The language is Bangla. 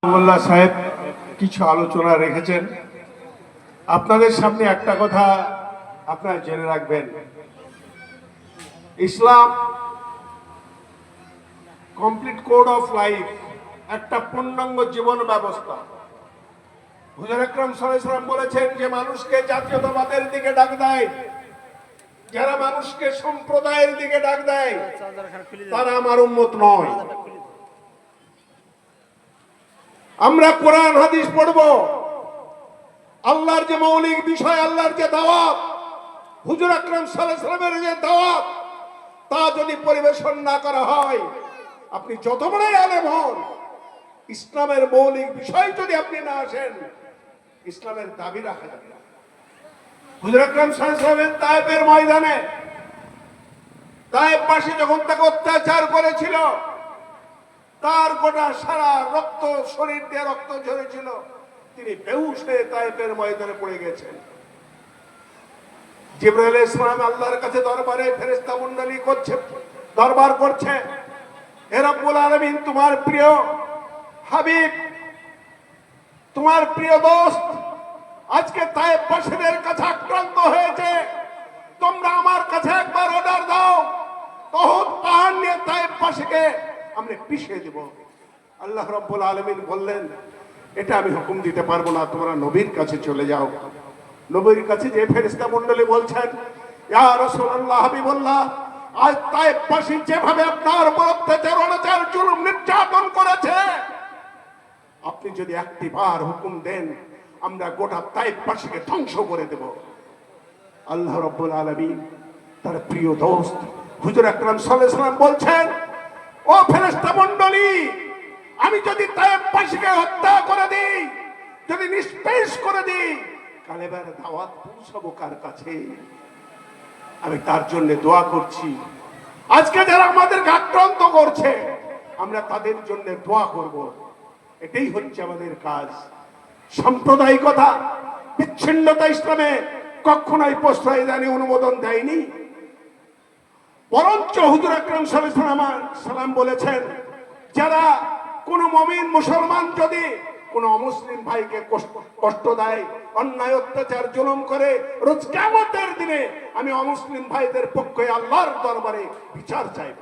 মোল্লা সাহেব কিছু আলোচনা রেখেছেন। আপনাদের সামনে একটা কথা আপনারা জেনে রাখবেন, ইসলাম কমপ্লিট কোড অফ লাইফ, একটা পূর্ণাঙ্গ জীবন ব্যবস্থা। হুজুর আকরাম সাল্লাল্লাহু আলাইহি ওয়াসাল্লাম বলেছেন যে মানুষকে জাতীয়তাবাদের দিকে ডাক দেয়, যারা মানুষকে সম্প্রদায়ের দিকে ডাক দেয় তারা আমার উম্মত নয়। আমরা কোরআন হাদিস পড়ব, আল্লাহর যে মৌলিক বিষয়, আল্লাহর যে দাওয়াত, হুজুর আকরাম সাল্লাল্লাহু আলাইহি ওয়াসাল্লামের যে দাওয়াত, তা যদি পরিবেশন না করা হয়, আপনি যত বড়ই আলেম হন, ইসলামের মৌলিক বিষয় যদি আপনি না আসেন, ইসলামের দাবি রাখা যাবে না। হুজুর আকরাম সাল্লাল্লাহু আলাইহি ওয়াসাল্লাম তায়েফের ময়দানে, তায়েফবাসী যখন তাকে অত্যাচার করেছিল, তার গোটা সারা রক্ত, শরীর দিয়ে রক্ত ঝরেছিল, তিনি বেহুশ হয়ে তায়েফের ময়দানে পড়ে গেছেন। জিবরাইল আলাইহিস সালাম আল্লাহর কাছে দরবারে ফেরেশতা মণ্ডলী করছে, দরবার করছে, হে রব্বুল আলামিন, তোমার প্রিয় হাবিব, তোমার প্রিয় দোস্ত আজকে তায়েফবাসীদের কাছে আক্রান্ত হয়েছে, তোমরা আমার কাছে একবার অর্ডার দাও, উহুদ পাহাড় নিয়ে তায়েফবাসীকে আমরা পিছিয়ে দেব। আল্লাহ রাব্বুল আলামিন বললেন, এটা আমি হুকুম দিতে পারবো না, তোমরা নবীর কাছে চলে যাও। নবীর কাছে যে ফেরেশতা মণ্ডলী বলছেন, ইয়া রাসূলুল্লাহ, হাবিবুল্লাহ, আজ তায়েফবাসী যেভাবে আপনার উপর অত্যাচার, অনাচার, জুলুম, নির্যাতন করেছে, আপনি যদি একটিবার হুকুম দেন, আমরা গোটা তায়েফবাসীকে ধ্বংস করে দেব। আল্লাহ রাব্বুল আলামিন তার প্রিয় দোস্ত হুজুর আকরাম সাল্লাল্লাহু আলাইহি ওয়াসাল্লাম বলছেন, ও ফেরেশতা মণ্ডলী, আমি যদি তায়েফবাসীকে হত্যা করে দিই, যদি নিষ্পেষ করে দিই, কালেমার দাওয়াত পৌঁছাবো কার কাছে? আমি তার জন্য দোয়া করছি। আজকে যারা আমাদেরকে আক্রান্ত করছে, আমরা তাদের জন্য দোয়া করব। এটাই হচ্ছে আমাদের কাজ। সাম্প্রদায়িকতা, বিচ্ছিন্নতা ইসলামে কখনোই প্রশ্রয় দেয়নি, অনুমোদন দেয়নি। বরঞ্চ হুজুর আকরাম সাল্লাল্লাহু আলাইহি ওয়াসাল্লাম বলেছেন, যারা কোন মুমিন মুসলমান যদি কোন অমুসলিম ভাইকে কষ্ট দেয়, অন্যায়, অত্যাচার, জুলুম করে, রোজ কিয়ামতের দিনে আমি অমুসলিম ভাইদের পক্ষে আল্লাহর দরবারে বিচার চাইব।